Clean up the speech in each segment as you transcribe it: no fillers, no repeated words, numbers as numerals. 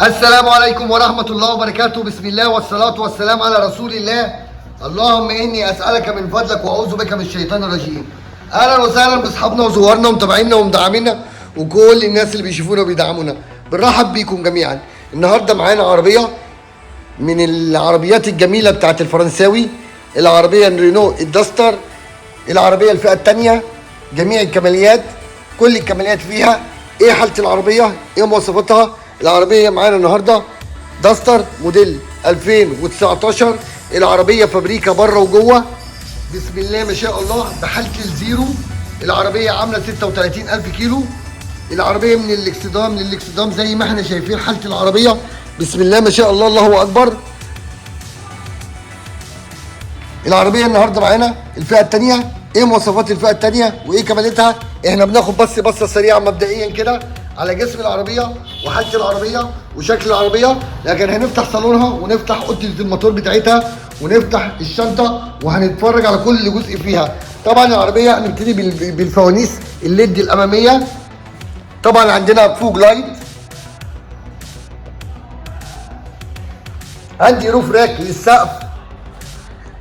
السلام عليكم ورحمة الله وبركاته. بسم الله والصلاة والسلام على رسول الله. اللهم إني أسألك من فضلك وأعوذ بك من الشيطان الرجيم. أهلا وسهلا بأصحابنا وزوارنا ومتابعينا ومدعمينا وكل الناس اللي بيشوفونا وبيدعمونا. بنرحب بيكم جميعا. النهارده معانا عربية من العربيات الجميلة بتاعت الفرنساوي، العربية رينو الداستر، العربية الفئة الثانية، جميع الكماليات، كل الكماليات فيها. إيه حالة العربية؟ إيه مواصفاتها؟ العربية معانا النهارده داستر موديل 2019. العربية فابريكا بره وجوه، بسم الله ما شاء الله، بحالة الزيرو. العربية عاملة 36,000 كيلو. العربية من الاكسدام للاكسدام زي ما احنا شايفين حالة العربية، بسم الله ما شاء الله، الله أكبر. العربية النهارده معانا الفئة الثانية. ايه مواصفات الفئة الثانية وايه كماليتها؟ احنا بناخد بس بصة سريعة مبدئيا كده على جسم العربية وحالة العربية وشكل العربية، لكن هنفتح صالونها ونفتح اوضة الموتور بتاعتها ونفتح الشنطة وهنتفرج على كل جزء فيها. طبعا العربية هنبتدي بالفوانيس الليد الأمامية. طبعا عندنا فوج لايت، عندي روف راك للسقف،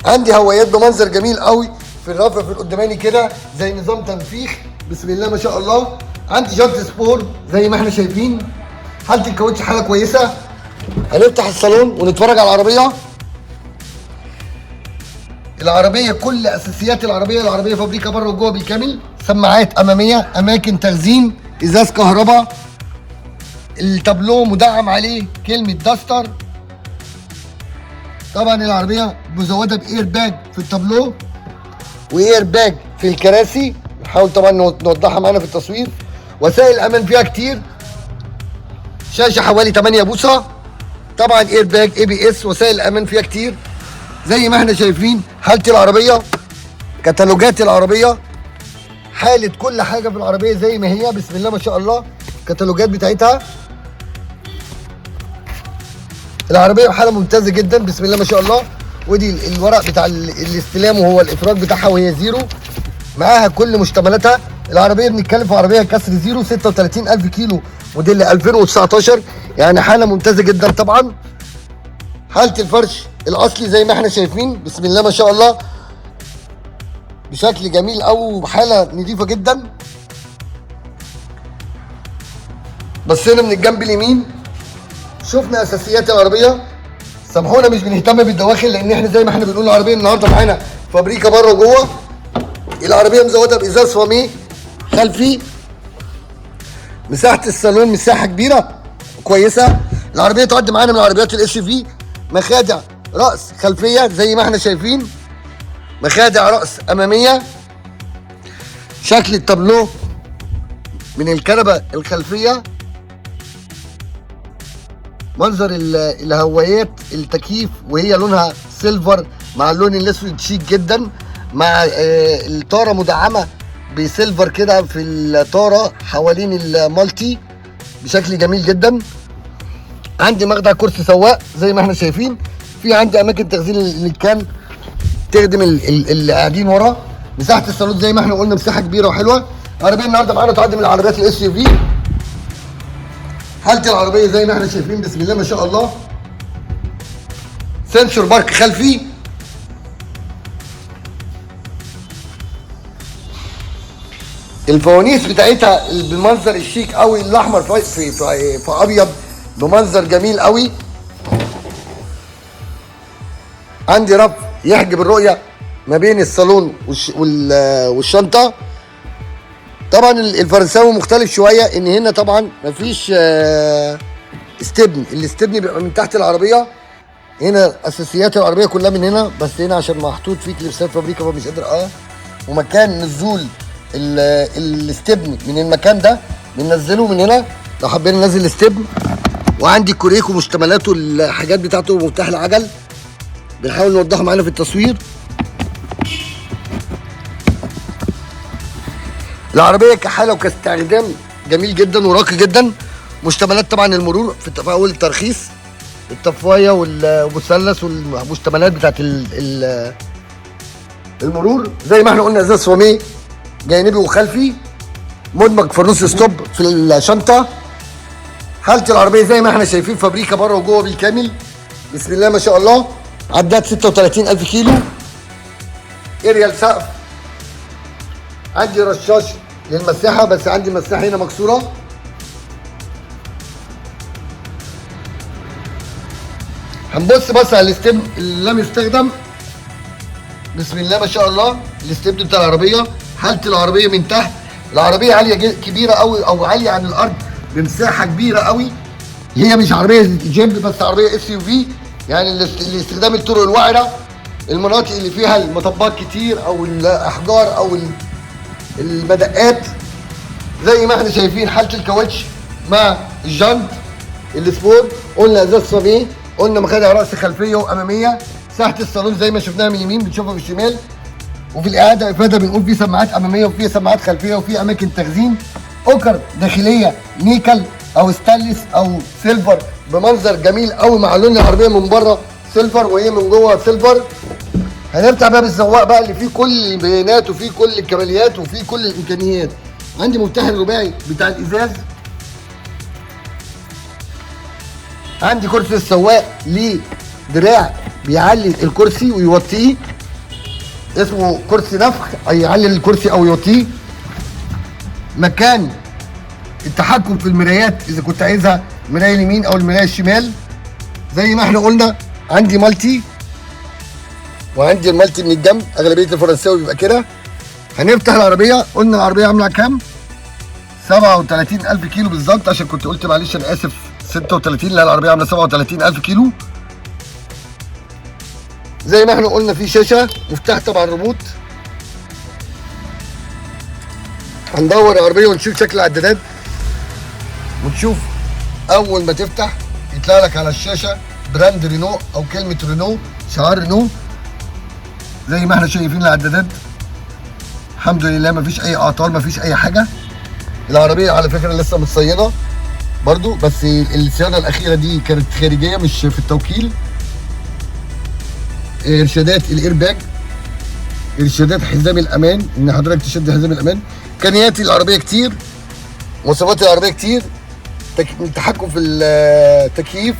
عندي هوايات بمنظر جميل قوي في الرفرف القداماني كده زي نظام تنفيخ، بسم الله ما شاء الله. عندي جنط سبور زي ما احنا شايفين، حالة الكاوتش حالة كويسة. هنفتح الصالون ونتفرج على العربية. العربية كل اساسيات العربية فابريكا بره وجوه بالكامل، سماعات امامية، اماكن تخزين، ازاز كهرباء، التابلو مدعم عليه كلمة داستر. طبعا العربية مزودة باير باج في التابلو واير باج في الكراسي، نحاول طبعا نوضحها معانا في التصوير. وسائل الامان فيها كتير، شاشة حوالي 8 بوصة، طبعا اير باج اي بي اس، وسائل الامان فيها كتير زي ما احنا شايفين. حالة العربية، كتالوجات العربية، حالة كل حاجة في العربية زي ما هي، بسم الله ما شاء الله. كتالوجات بتاعتها، العربية بحالة ممتازة جدا، بسم الله ما شاء الله. ودي الورق بتاع الاستلام وهو الافراج بتاعها وهي زيرو، معاها كل مشتملاتها. العربية بنتكلم في عربية كسر زيرو، 36,000 كيلو، موديل 2019، يعني حالة ممتازة جدا. طبعا حالة الفرش الأصلي زي ما احنا شايفين، بسم الله ما شاء الله، بشكل جميل أو حالة نظيفة جدا. بصينا من الجنب اليمين شفنا أساسيات العربية. سامحونا مش بنهتم بالدواخل لأن احنا زي ما احنا بنقول العربية النهارده معانا فابريكا بره وجوه. العربية مزودة بإزاز فاميه خلفي. مساحة الصالون مساحة كبيرة كويسة. العربية تعد معانا من عربيات الاس في. مخادع رأس خلفية زي ما احنا شايفين، مخادع رأس أمامية. شكل التابلو من الكنبة الخلفية، منظر الهوايات، التكييف وهي لونها سيلفر مع اللون الاسود شيك جدا، مع الطاره مدعمه بسيلفر كده في الطاره حوالين المالتي بشكل جميل جدا. عندي مخدع كرسي سواق زي ما احنا شايفين. في عندي اماكن تخزين اللي كان تخدم اللي قاعدين ورا. مساحه الصالون زي ما احنا قلنا مساحه كبيره وحلوه. العربيه النهارده معانا تعد من العربيات الاس يو في. حالة العربية زي ما احنا شايفين، بسم الله ما شاء الله. سنسور بارك خلفي. الفوانيس بتاعتها بالمنظر الشيك قوي، الاحمر في ابيض بمنظر جميل قوي. عندي رف يحجب الرؤية ما بين الصالون والشنطة. طبعا الفرنساوي مختلف شويه ان هنا طبعا مفيش استبن، الاستبن بيبقى من تحت العربيه. هنا اساسيات العربيه كلها من هنا، بس هنا عشان محطوط فيه كليبسات فابريكا فمش قادر ومكان نزول الاستبن من المكان ده بننزله من هنا لو حبينا ننزل الاستبن. وعندي كوريكو مشتملاته الحاجات بتاعته ومفتاح العجل، بنحاول نوضحها معانا في التصوير. العربية كحالة وكاستخدام جميل جدا وراقي جدا. مشتملات طبعا المرور في اول الترخيص، الطفاية والمثلث والمشتملات بتاعت المرور زي ما احنا قلنا، ازاز فاميه جانبي وخلفي. مدمج في النص ستوب في الشنطه. حاله العربيه زي ما احنا شايفين، فابريكا بره وجوه بالكامل. بسم الله ما شاء الله. عدات 36,000 كيلو. اريال سقف. عندي رشاش للمساحه، بس عندي المساحه هنا مكسوره. هنبص بس على الاستبن اللي لم يستخدم. بسم الله ما شاء الله. الاستبن بتاع العربيه، حاله العربيه من تحت. العربيه عاليه كبيره قوي، او عاليه عن الارض بمساحه كبيره قوي. هي مش عربيه جيب، بس عربيه اس يو في، يعني لاستخدام الطرق الوعره، المناطق اللي فيها المطبات كتير او الاحجار او المدقات. زي ما احنا شايفين حاله الكاوتش مع الجنط السبور. قلنا ازاز صابيه، قلنا مخادع راس خلفيه واماميه. ساحه الصالون زي ما شفناها من اليمين بنشوفها من الشمال. وفي الاعاده افاده بنقول في سماعات اماميه وفي سماعات خلفيه وفي اماكن تخزين. اوكر داخليه نيكل او ستانلس او سيلفر بمنظر جميل قوي، مع لون العربيه من بره سيلفر وهي من جوه سيلفر. هنفتح باب الزواق بقى اللي فيه كل البيانات وفيه كل الكماليات وفيه كل الامكانيات. عندي مفتاح الرباعي بتاع الازاز. عندي كرسي السواق ليه دراع بيعلي الكرسي ويوطيه، اسمه كرسي نفخ، اي يعلي الكرسي او يوطيه. مكان التحكم في المرايات اذا كنت عايزها المرايه اليمين او المرايه الشمال. زي ما احنا قلنا عندي مالتي، وعندي المالتي من الجنب، اغلبيه الفرنساوي بيبقى كده. هنفتح العربيه. قلنا العربيه عامله كام؟ 37,000 كيلو بالظبط، عشان كنت قلت معلش انا اسف 36. لا، العربيه عامله 37,000 كيلو. زي ما احنا قلنا في شاشه، مفتاح طبعا ريموت. هندور العربيه ونشوف شكل العدادات، ونشوف اول ما تفتح يطلع لك على الشاشه براند رينو او كلمه رينو، شعار رينو. زي ما احنا شايفين العدادات، الحمد لله مفيش اي اعطال، مفيش اي حاجه. العربيه على فكره لسه متصينه برضو، بس الصيانه الاخيره دي كانت خارجيه مش في التوكيل. ارشادات الايرباج، ارشادات حزام الامان، ان حضرتك تشد حزام الامان. امكانيات العربيه كتير، مواصفات العربيه كتير. التحكم في التكييف،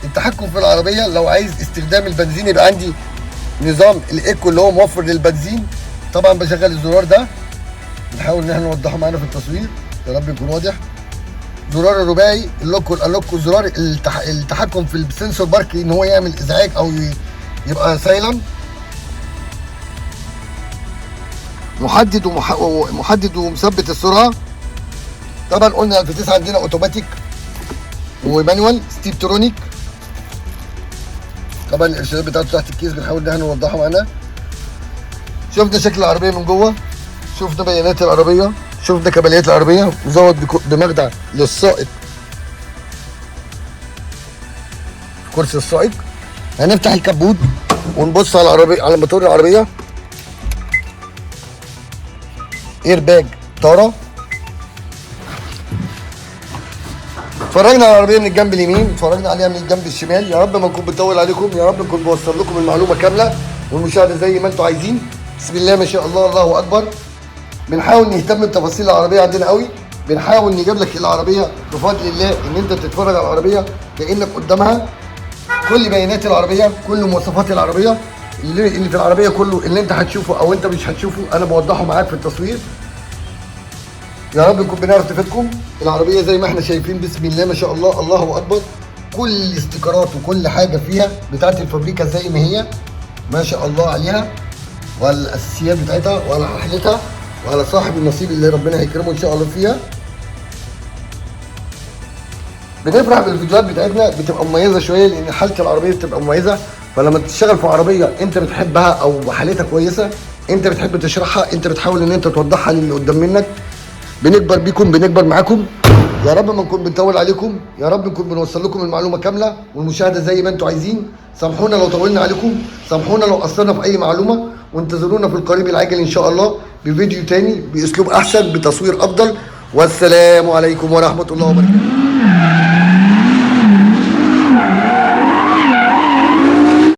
التحكم في العربيه. لو عايز استخدام البنزين يبقى عندي نظام الايكو اللي هو موفر للبنزين. طبعا بشغل الزرار ده، نحاول ان احنا نوضحه معانا في التصوير يا رب يكون واضح. زرار الرباعي اللوك والانلوك، وزرار التحكم في السنسور بارك ان هو يعمل ازعاج او يبقى سايلنت. محدد ومثبت السرعه. طبعا قلنا الفتيس عندنا اوتوماتيك ومانوال ستيبترونيك. طبعا الارشادات بتاعته تحت الكيس بنحاول ان احنا نوضحها معانا. شفنا شكل العربيه من جوه، شفنا بيانات العربيه، شفنا كماليات العربيه. مزود بمخدع للسائق، كرسي السائق. هنفتح الكبوت ونبص على العربيه، على موتور العربيه. اير باج طاره. اتفرجنا على العربيه من الجنب اليمين، اتفرجنا عليها من الجنب الشمال. يا رب ما نكون بنطول عليكم، يا رب نكون بوصل لكم المعلومه كامله والمشاهده زي ما انتم عايزين. بسم الله ما شاء الله، الله اكبر. بنحاول نهتم بتفاصيل العربيه عندنا قوي. بنحاول نجيب لك العربيه بفضل الله ان انت تتفرج على العربيه كانك قدامها. كل بيانات العربيه، كل مواصفات العربيه اللي في العربيه، كله اللي انت هتشوفه او انت مش هتشوفه انا بوضحه معاك في التصوير. يا رب نكون بنعرف نفيدكم. العربيه زي ما احنا شايفين بسم الله ما شاء الله، الله اكبر. كل الاستيكرات وكل حاجه فيها بتاعت الفابريكا زي ما هي ما شاء الله عليها، وعلى الاساسيات بتاعتها وعلى رحلتها وعلى صاحب النصيب اللي ربنا هيكرمه ان شاء الله فيها. بنفرح بالفيديوهات بتاعتنا، بتبقى مميزه شويه لان حاله العربيه بتبقى مميزه. فلما تشتغل في عربيه انت بتحبها او حالتها كويسه، انت بتحب تشرحها، انت بتحاول ان انت توضحها للي قدام منك. بنكبر بيكم، بنكبر معاكم. يا رب ما نكون بنطول عليكم، يا رب نكون بنوصل لكم المعلومه كامله والمشاهده زي ما انتم عايزين. سامحونا لو طولنا عليكم، سامحونا لو قصرنا في اي معلومه، وانتظرونا في القريب العاجل ان شاء الله بفيديو تاني باسلوب احسن بتصوير افضل. والسلام عليكم ورحمه الله وبركاته.